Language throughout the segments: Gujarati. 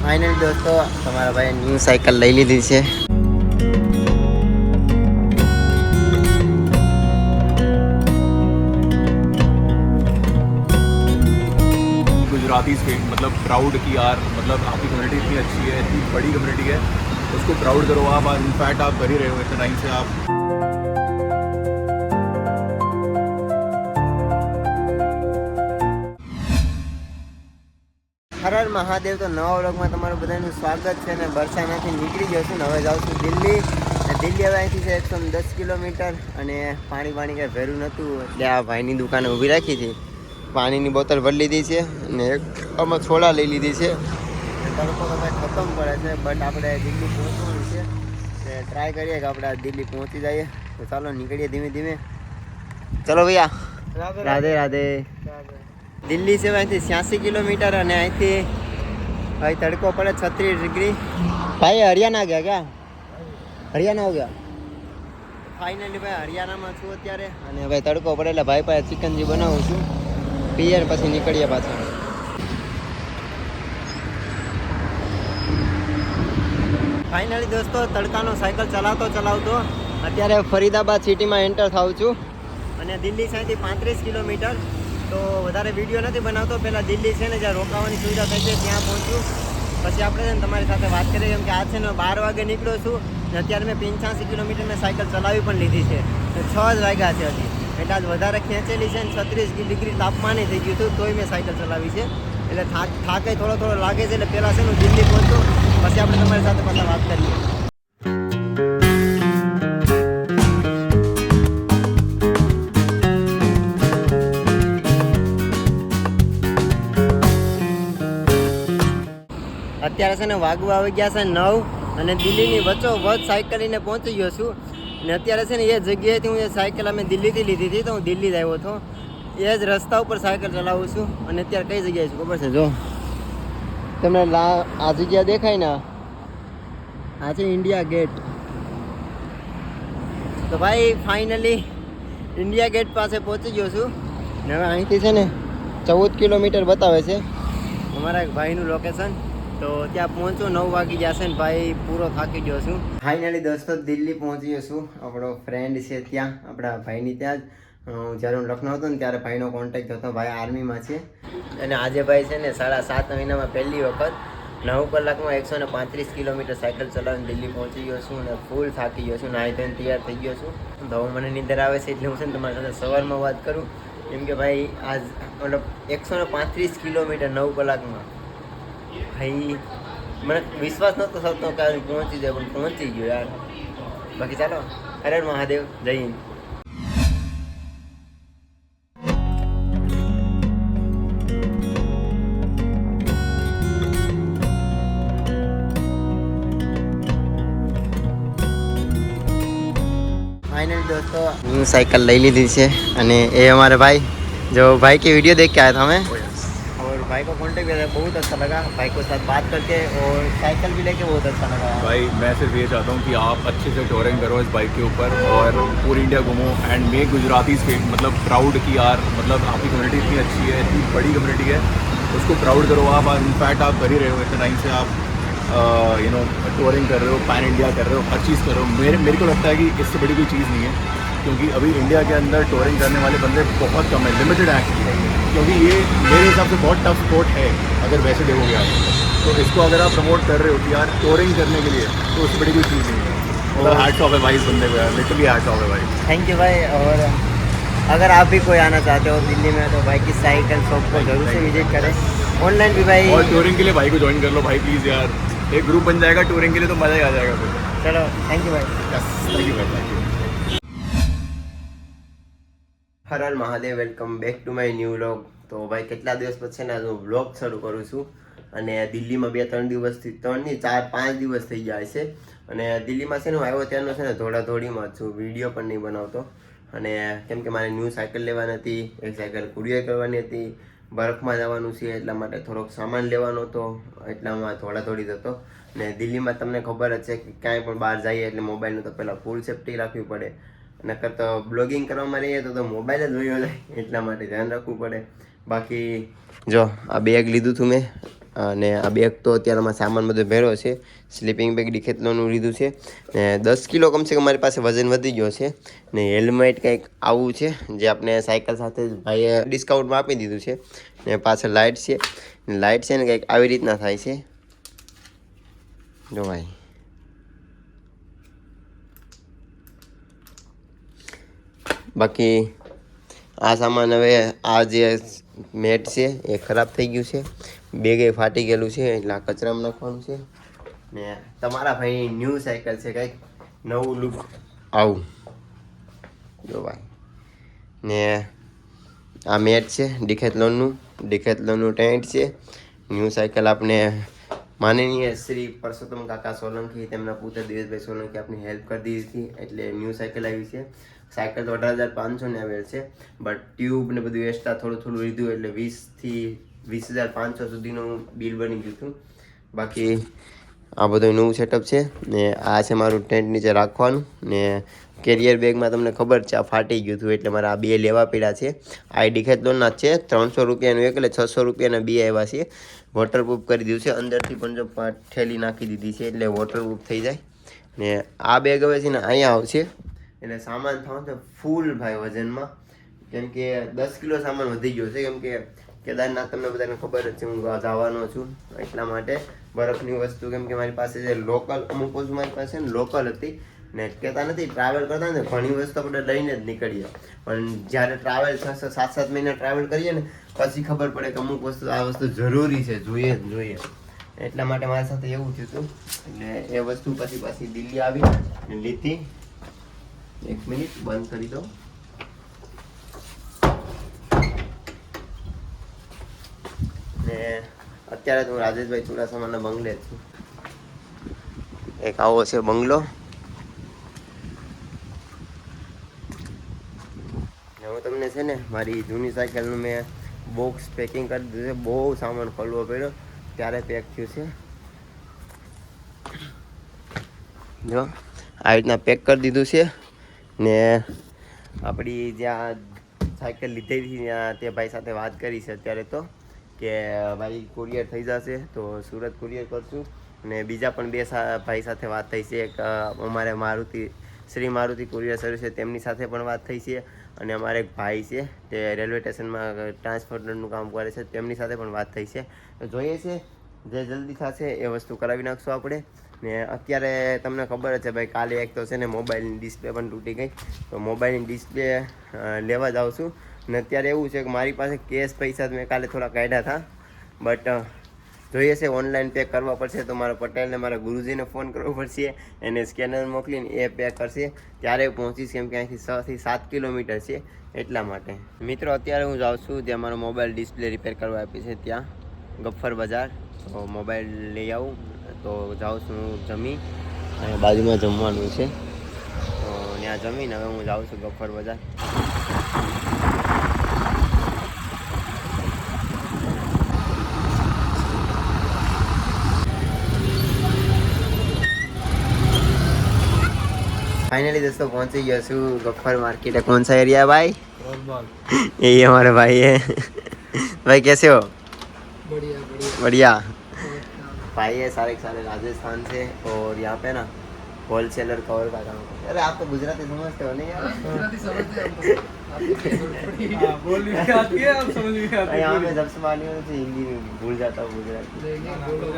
ફાઇનલી દોસ્તો તમારા ભાઈ ન્યૂ સાયકલ લઈ લીધી છે. गुजराती स्टेट मतलब प्राउड की यार मतलब आपकी कम्युनिटी इतनी अच्छी है, इतनी बड़ी कम्युनिटी है, उसको प्राउड करो आप. इनफैक्ट आप कर ही रहे हो इतने टाइम से आप. હર હર મહાદેવ. તો નવા વ્લોગમાં તમારું બધાનું સ્વાગત છે. અને બરસાનાથી નીકળી જશું ને હવે જાઉં છું દિલ્હી. દિલ્હી હવે અહીંથી છે 110 કિલોમીટર. અને પાણી કંઈ ભેરું નહોતું એટલે આ ભાઈની દુકાને ઊભી રાખી હતી. પાણીની બોટલ ભરી લીધી છે અને એક આમાં છોડા લઈ લીધી છે. તડકો તો ભાઈ ખતમ પડે છે બટ આપણે દિલ્હી પહોંચવાનું છે. ટ્રાય કરીએ કે આપણે દિલ્હી પહોંચી જઈએ. તો ચાલો નીકળીએ ધીમે ધીમે. ચલો ભૈયા. રાધે રાધે. દિલ્હી છે અહીંથી 86 કિલોમીટર. અને અહીંથી ભાઈ તડકો પડે 36 ડિગ્રી. ભાઈ હરિયાણા ગયા ક્યાં? હરિયાણા હો ગયા. ફાઇનલી ભાઈ હરિયાણામાં છું અત્યારે. અને ભાઈ તડકો પડે એટલે ભાઈ પાસે ચિકનજી બનાવું છું. પીએ પછી નીકળીએ પાછા. ફાઇનલી દોસ્તો તડકાનો સાયકલ ચલાવતો અત્યારે ફરીદાબાદ સિટીમાં એન્ટર થાઉં છું. અને દિલ્હી સાંઈથી 35 કિલોમીટર. તો વધારે વિડીયો નથી બનાવતો. પહેલાં દિલ્હી છે ને જ્યાં રોકાવાની સુવિધા થઈ છે ત્યાં પહોંચ્યું પછી આપણે છે ને તમારી સાથે વાત કરીએ. કેમ કે આ છે ને 12 વાગે નીકળ્યો છું ને અત્યારે મેં 85 કિલોમીટર મેં સાયકલ ચલાવી પણ લીધી છે. 6 જ વાગ્યા છે હજી. એટલે આજ વધારે ખેંચેલી છે ને 36 ડિગ્રી તાપમાને થઈ ગયું હતું તોય મેં સાયકલ ચલાવી છે. એટલે થાકે થોડો લાગે છે. એટલે પહેલાં છે ને દિલ્હી પહોંચું પછી આપણે તમારી સાથે પાછા વાત કરીએ. અત્યારે છે ને વાગવા આવી ગયા છે 9. અને દિલ્હીની વચ્ચોવચ સાયકલ લઈને પહોંચી ગયો છું. ને અત્યારે છે ને એ જગ્યાએથી હું એ સાયકલ અમે દિલ્હીથી લીધી હતી તો હું દિલ્હી જ આવ્યો હતો. એ જ રસ્તા ઉપર સાયકલ ચલાવું છું. અને અત્યારે કઈ જગ્યાએ છું ખબર છે? જો તમને આ જગ્યા દેખાય ને, આ છે ઇન્ડિયા ગેટ. તો ભાઈ ફાઇનલી ઇન્ડિયા ગેટ પાસે પહોંચી ગયો છું. ને હવે અહીંથી છે ને 14 કિલોમીટર બતાવે છે અમારા એક ભાઈનું લોકેશન. તો ત્યાં પહોંચો 9 વાગી જશે ને ભાઈ પૂરો થાકી ગયો છું. ફાઇનલી દોસ્તો દિલ્હી પહોંચી ગયો છું. આપણો ફ્રેન્ડ છે ત્યાં આપણા ભાઈની ત્યાં જ. જ્યારે હું લખનઉ હતો ને ત્યારે ભાઈનો કોન્ટેક્ટ હતો. ભાઈ આર્મીમાં છે. અને આજે ભાઈ છે ને 7.5 મહિનામાં પહેલી વખત 9 કલાકમાં 135 કિલોમીટર સાયકલ ચલાવીને દિલ્હી પહોંચી ગયો છું. અને ફૂલ થાકી ગયો છું. નાહી ધોઈને તૈયાર થઈ ગયો છું. તો હવે મને નીંદર આવે છે એટલે હું છે ને તમારી સાથે સવારમાં વાત કરું. કેમ કે ભાઈ આજ મતલબ 135 કિલોમીટર 9 કલાકમાં. ભાઈ મને વિશ્વાસ નહોતો થતો કે પહોંચી જાય પણ પહોંચી ગયો યાર. બાકી ચાલો હર હર મહાદેવ. જય હિન્દ. फाइनली दोस्तों न्यू साइकिल ले ली थी है. અને એ हमारे भाई जो भाई की वीडियो देख के आया था मैं. और भाई को कॉन्टेक्ट किया था. बहुत अच्छा लगा भाई को साथ बात करके. और साइकिल भी लेके बहुत अच्छा लगा. भाई मैं सिर्फ ये चाहता हूँ कि आप अच्छे से टूरिंग करो इस बाइक के ऊपर और पूरी इंडिया घूमो एंड मेक गुजराती स्टेट मतलब प्राउड की यार मतलब आपकी कम्युनिटी इतनी अच्छी है, इतनी बड़ी कम्युनिटी है, उसको प्राउड करो आप. इनफैक्ट आप कर ही रहे हो इतने टाइम से आप टूरिंग कर रहे हो, पैन इंडिया कर रहे हो, हर चीज़ कर रहे हो. मेरे को लगता है कि इससे बड़ी कोई चीज़ नहीं है. क्योंकि अभी इंडिया के अंदर टूरिंग करने वाले बंदे बहुत कम है, लिमिटेड एक्चुअली. क्योंकि ये मेरे हिसाब से बहुत टफ स्पोर्ट है अगर वैसे देखोगे आप. तो इसको अगर आप प्रमोट कर रहे हो कि यार टूरिंग करने के लिए तो उससे बड़ी कोई चीज़ नहीं है. मतलब हैट्स ऑफ है भाई इस बंदे को यार, लिटरली हैट्स ऑफ है भाई. थैंक यू भाई. और अगर आप भी कोई आना चाहते हो दिल्ली में तो भाई की साइकिल शॉप को जरूर से विजिट करें. ऑनलाइन भी भाई. और टूरिंग के लिए भाई को ज्वाइन कर लो भाई प्लीज़ यार. एक ग्रुप बन जाएगा टूरिंग के लिए तो मज़ा ही आ जाएगा फिर. चलो थैंक यू भाई. थैंक यू भाई. Thank you. Har Har Mahadev. Welcome back to my new vlog. તો ભાઈ કેટલા દિવસ પછી ને હું વ્લોગ શરૂ કરું છું. અને દિલ્હીમાં 2-3 દિવસથી 3 નહીં 4-5 દિવસ થઈ ગયા છે. અને દિલ્હીમાં છે ને હું આવ્યો ત્યારનો છે ને દોડાદોડીમાં જ છું. વિડીયો પણ નહીં બનાવતો. અને કેમ કે મારે ન્યૂ સાયકલ લેવાની હતી, એક સાયકલ કુરિયર કરવાની હતી, બરફમાં જવાનું છે એટલા માટે થોડોક સામાન લેવાનો હતો, એટલામાં દોડાદોડી હતો. ને દિલ્હીમાં તમને ખબર જ છે કે ક્યાંય પણ બહાર જઈએ એટલે મોબાઈલનું તો પહેલાં ફૂલ સેફ્ટી રાખવી પડે. નકર તો બ્લોગિંગ કરવામાં રહીએ તો મોબાઈલ જ વયો જાય એટલા માટે ધ્યાન રાખવું પડે. બાકી જો આ બેગ લીધું હતું મેં અને આ બેગ તો અત્યારમાં સામાન બધો ભેરો છે. સ્લીપિંગ બેગ ડિકેથલોનનું લીધું છે ને 10 કિલો કમસે કમ મારી પાસે વજન વધી ગયો છે. ને હેલ્મેટ કંઈક આવું છે જે આપણે સાયકલ સાથે જ ભાઈએ ડિસ્કાઉન્ટમાં આપી દીધું છે. ને પાછળ લાઇટ છે. લાઇટ છે ને કંઈક આવી રીતના થાય છે જો ભાઈ. બાકી આ સામાન હવે આ જે મેટ છે એ ખરાબ થઈ ગયું છે. બેગે ફાટી ગયેલું છે એટલે આ કચરામાં નાખવાનું છે. ને તમારા ભાઈની ન્યૂ સાયકલ છે કંઈક નવું લુક આવું જો ભાઈ. ને આ મેટ છે ડિકેથલોનનું ટેન્ટ છે. ન્યૂ સાયકલ આપણે માનનીય શ્રી પરસોત્તમ કાકા સોલંકી તેમના પુત્ર દિવેશભાઈ સોલંકી આપની હેલ્પ કરી દીધી હતી એટલે ન્યૂ સાયકલ આવી છે. સાયકલ તો 18,500 ને આવેલ છે બટ ટ્યુબ ને બધું એક્સ્ટ્રા થોડું લીધું એટલે 20 થી 20,500 સુધીનું બિલ બની ગયું હતું. બાકી આ બધું નવું સેટઅપ છે ને આ છે મારું ટેન્ટ નીચે રાખવાનું. ને કેરિયર બેગમાં તમને ખબર છે આ ફાટી ગયું હતું એટલે મારે આ બે લેવા પડ્યા છે. આ ડિકેથલોનના જ છે 300 રૂપિયાનું એક એટલે 600 રૂપિયાના બે આવ્યા છે. વોટરપ્રૂફ કરી દીધું છે અંદરથી પણ જો ઠેલી નાખી દીધી છે એટલે વોટરપ્રૂફ થઈ જાય. ને આ બેગ હવે છે ને અહીંયા આવશે એટલે સામાન થવાનું છે ફૂલ ભાઈ વજનમાં. કેમ કે 10 કિલો સામાન વધી ગયો છે કેમ કે કેદારનાથ તમને બધાને ખબર જ છે હું જવાનો છું એટલા માટે બરફની વસ્તુ કેમ કે મારી પાસે જે લોકલ અમુક વસ્તુ મારી પાસે ને લોકલ હતી ને કહેતા નથી ટ્રાવેલ કરતા ને ઘણી વસ્તુ આપણે લઈને જ નીકળીએ પણ જ્યારે ટ્રાવેલ 6-7 મહિના ટ્રાવેલ કરીએ ને પછી ખબર પડે કે અમુક વસ્તુ આ વસ્તુ જરૂરી છે જોઈએ એટલા માટે મારી સાથે એવું થયું હતું એટલે એ વસ્તુ પાછી દિલ્હી આવી લીધી. 1 મિનિટ બંધ કરી દો. ને અત્યારે તો હું રાજેશભાઈ ચુડાસમાના બંગલે જ છું. એક આવો છે બંગલો. હું તમને છે ને મારી જૂની સાયકલનું મેં બોક્સ પેકિંગ કરી દીધું છે. બહુ સામાન ખોલવો પડ્યો ત્યારે પેક થયું છે. જો આ રીતના પેક કરી દીધું છે. ને આપણી જ્યાં સાયકલ લીધેલી ત્યાં તે ભાઈ સાથે વાત કરી છે અત્યારે તો કે ભાઈ કુરિયર થઈ જશે તો સુરત કુરિયર કરશું. અને બીજા પણ બે ભાઈ સાથે વાત થઈ છે. એક અમારે શ્રી મારુતિ કુરિયર સર્વિસ છે તેમની સાથે પણ વાત થઈ છે. અને અમારે એક ભાઈ છે તે રેલવે સ્ટેશનમાં ટ્રાન્સપોર્ટરનું કામ કરે છે તેમની સાથે પણ વાત થઈ છે. તો જોઈએ છે જે જલ્દી થશે એ વસ્તુ કરાવી નાખશું આપણે. ને અત્યારે તમને ખબર જ છે ભાઈ કાલે એક તો છે ને મોબાઈલની ડિસ્પ્લે પણ તૂટી ગઈ તો મોબાઈલની ડિસ્પ્લે લેવા જ આવશું. ને અત્યારે એવું છે કે મારી પાસે કેશ પૈસા મેં કાલે થોડા કાઢ્યા હતા બટ જોઈએ છે ઓનલાઈન પે કરવા પડશે તો મારા પટેલને મારા ગુરુજીને ફોન કરવો પડશે એને સ્કેનર મોકલીને એ પે કરશે ત્યારે પહોંચીશ કેમ કે અહીંથી 6 થી 7 કિલોમીટર છે એટલા માટે. મિત્રો અત્યારે હું જાઉં છું જ્યાં મારો મોબાઈલ ડિસ્પ્લે રિપેર કરવા આપી છે ત્યાં ગફ્ફર બજાર. તો મોબાઈલ લઈ આવું તો જાઉં છું હું જમી અને બાજુમાં જમવાનું છે તો ત્યાં જમીને હવે હું જાઉં છું ગફ્ફર બજાર. फाइनली दोस्तों पहुंच गया છું गफ्फर मार्केट है. कौन सा एरिया है भाई? यही हमारे भाई है. भाई कैसे हो? बढ़िया. भाई है सारे राजस्थान से और यहाँ पे ना होलसेलर कवर का काम करते हैं. अरे आप तो गुजराती समझते हो नहीं यार? यहाँ पे जब से मानी हो तो हिंदी भूल जाता हूँ गुजराती.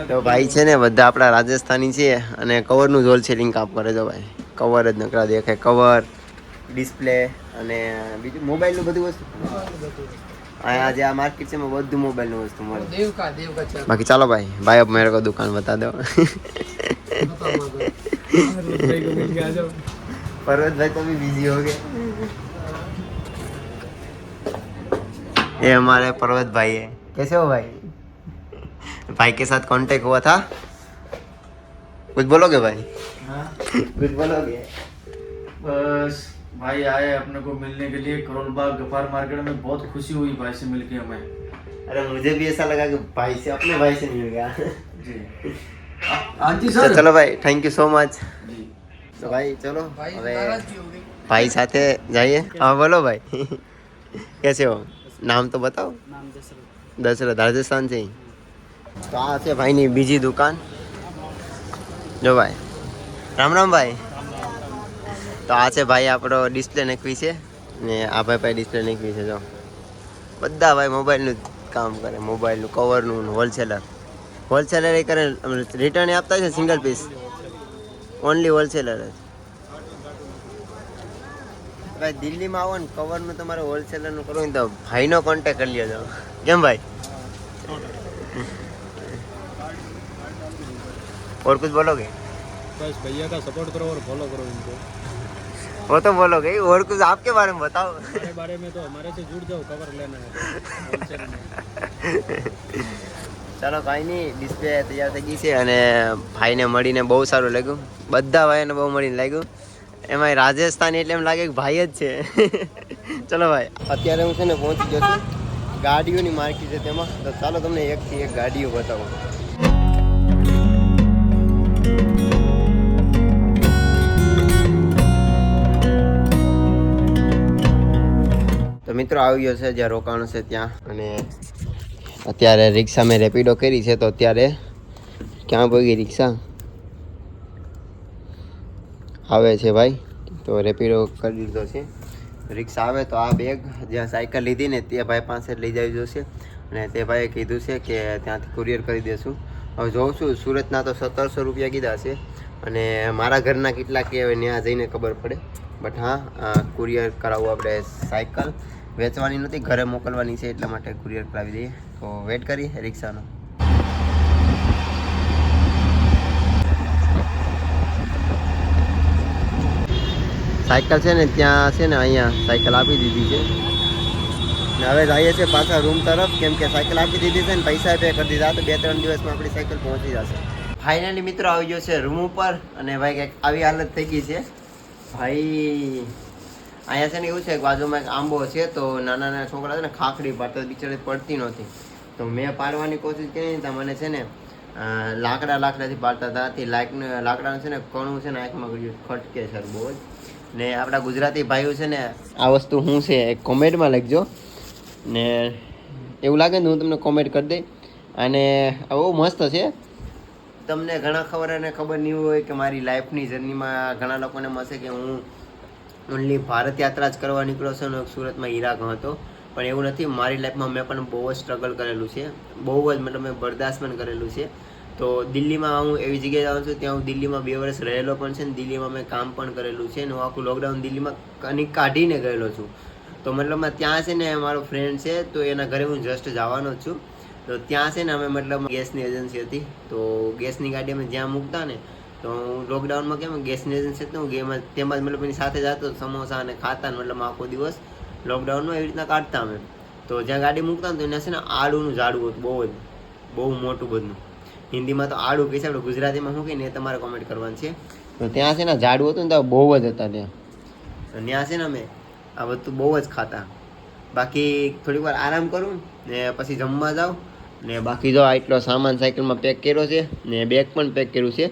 તો ભાઈ છે ને બધા આપણા રાજસ્થાની છે અને કવરનું જ હોલસેલિંગ કામ કરે છે ભાઈ. કવર જ નકરા દેખાય કવર ડિસ્પ્લે અને બીજું મોબાઈલનું બધું વસ્તુ. અહીંયા જે આ માર્કેટ છે એમાં બધું મોબાઈલનું વસ્તુ મળે. બાકી ચાલો ભાઈ ભાઈ अब मेरे को दुकान बता दो. पर्वत भाई तो भी बिजी हो गए. ये हमारे पर्वत भाई है. कैसे हो भाई? भाई के साथ कांटेक्ट हुआ था. कुछ बोलोगे भाई? हाँ कुछ बोलोगे? बस भाई आए अपने को मिलने के लिए करोल बाग गफ्फार मार्केट में. बहुत खुशी हुई भाई से मिलके हमें. अरे मुझे भी ऐसा लगा कि भाई से अपने भाई से मिल गया. जी हाँ जी सर. चलो भाई थैंक यू सो मच. जी तो भाई चलो હવે ભાઈ સાથે જઈએ. હા બોલો ભાઈ कैसे हो? नाम तो बताओ. नाम दशरथ. दशरथ राजस्थान से ही. તો આ છે ભાઈની બીજી દુકાન. જો ભાઈ, રામ રામ ભાઈ. તો આ છે ભાઈ આપણો ડિસ્પ્લે નાખવી છે ને આ ભાઈ ડિસ્પ્લે નાખવી છે. જો બધા ભાઈ મોબાઈલનું કામ કરે, મોબાઈલનું કવરનું હોલસેલર એ કરે, રિટર્ન આપતા છે સિંગલ પીસ, ઓનલી હોલસેલર જ. ભાઈ દિલ્હીમાં આવો ને કવરનું તમારે હોલસેલરનું કરવું ને તો ભાઈનો કોન્ટેક્ટ કરી લેજો. કેમ ભાઈ? और कुछ बोलोगे? बस भैया का सपोर्ट करो और फॉलो करो इनको. वो तो बोलोगे, और कुछ आपके बारे में बताओ. हमारे बारे में तो हमारे से जुड़ जाओ, कवर लेना है होलसेल में. ચાલો કાંઈ નહીં, ડિસ્પ્લે તૈયાર થઈ ગઈ છે અને ભાઈને મળીને બહુ સારું લાગ્યું. બધા ભાઈને બહુ મળીને લાગ્યું. એમાં રાજસ્થાની એટલે એમ લાગે કે ભાઈ જ છે. ચલો ભાઈ, અત્યારે હું છે ને પહોંચી ગયો છું ગાડીઓની માર્કેટ છે તેમાં. તો ચાલો તમને એકથી એક ગાડીઓ બતાવું. તો મિત્રો આવી ગયો છે જ્યાં રોકાણું છે ત્યાં. અને અત્યારે રિક્ષા મેં રેપિડો કરી છે. તો અત્યારે ક્યાં પહોંચી રિક્ષા આવે છે ભાઈ. તો રેપિડો કરી દીધો છે. રિક્ષા આવે તો આ બેગ જ્યાં સાયકલ લીધી ને તે ભાઈ પાસે લઈ જવી જોશે. અને તે ભાઈએ કીધું છે કે ત્યાંથી કુરિયર કરી દઈશું. હવે જોઉં છું, સુરતના તો 1700 રૂપિયા કીધા છે અને મારા ઘરના કેટલા કે હવે ત્યાં જઈને ખબર પડે. બટ હા, કુરિયર કરાવવું આપણે. સાયકલ વેચવાની નથી, ઘરે મોકલવાની છે, એટલા માટે કુરિયર કરાવી દઈએ. તો વેટ કરીએ રિક્ષાનો. સાયકલ છે ને ત્યાં છે ને અહીંયા સાયકલ આપી દીધી છે ને હવે જઈએ છીએ પાછા રૂમ તરફ. કેમ કે સાયકલ આપી દીધી છે ને પૈસા પે કરી દીધા. તો 2-3 દિવસમાં આપણી સાયકલ પહોંચી જશે. ફાઇનલી મિત્રો આવી ગયો છે રૂમ ઉપર. અને ભાઈ કંઈક આવી હાલત થઈ ગઈ છે ભાઈ. અહીંયા છે ને એવું છે કે બાજુમાં એક આંબો છે. તો નાના નાના છોકરા છે ને ખાખડી પાડતા, બિચારી પડતી નહોતી. તો મેં પાડવાની કોશિશ કરી તો મને છે ને લાકડાથી પાડતા હતા. તે લાકડાનું છે ને કણું છે ને આંખમાં ગયું, ખટકે છે બહુ જ. ને આપણા ગુજરાતી ભાઈઓ છે ને આ વસ્તુ શું છે એક કોમેન્ટમાં લખજો. ને એવું લાગે ને હું તમને કોમેન્ટ કરી દઈ. અને બહુ મસ્ત છે. તમને ઘણા ખબર નહીં હોય કે મારી લાઈફની જર્નીમાં ઘણા લોકોને મળશે કે હું ઓનલી ભારત યાત્રા જ કરવા નીકળ્યો છું ને સુરતમાં ઈરાક હતો. પણ એવું નથી. મારી લાઈફમાં મેં પણ બહુ જ સ્ટ્રગલ કરેલું છે, બહુ જ મતલબ મેં બરદાસ્ત પણ કરેલું છે. તો દિલ્હીમાં હું એવી જગ્યાએ જાઉં છું ત્યાં હું દિલ્હીમાં 2 વર્ષ રહેલો પણ છે ને દિલ્હીમાં મેં કામ પણ કરેલું છે. અને હું આખું લોકડાઉન દિલ્હીમાં કાઢીને ગયેલો છું. તો મતલબમાં ત્યાં છે ને મારો ફ્રેન્ડ છે, તો એના ઘરે હું જસ્ટ જવાનો જ છું. તો ત્યાં છે ને અમે મતલબ ગેસની એજન્સી હતી. તો ગેસની ગાડી અમે જ્યાં મૂકતા ને, તો હું લોકડાઉનમાં કેમ ગેસની એજન્સી હતી, હું તેમાં મતલબ એની સાથે જતો સમોસા અને ખાતા ને મતલબ આખો દિવસ લોકડાઉનમાં એવી રીતના કાઢતા અમે. તો જ્યાં ગાડી મૂકતા ને તો એને છે ને આડુનું ઝાડવું હતું, બહુ મોટું બધું. હિન્દીમાં તો આડું કહે છે, આપણે ગુજરાતીમાં શું કહીને એ તમારે કોમેન્ટ કરવાનું છે. તો ત્યાં છે ને ઝાડવું હતું ને તો બહુ જ હતા ત્યાં. તો ત્યાં છે ને અમે આ બધું બહુ જ ખાતા. બાકી થોડીક વાર આરામ કરું ને પછી જમવા જાઉં. ને બાકી જો આટલો સામાન સાયકલમાં પેક કર્યો છે ને બેગ પણ પેક કર્યું છે.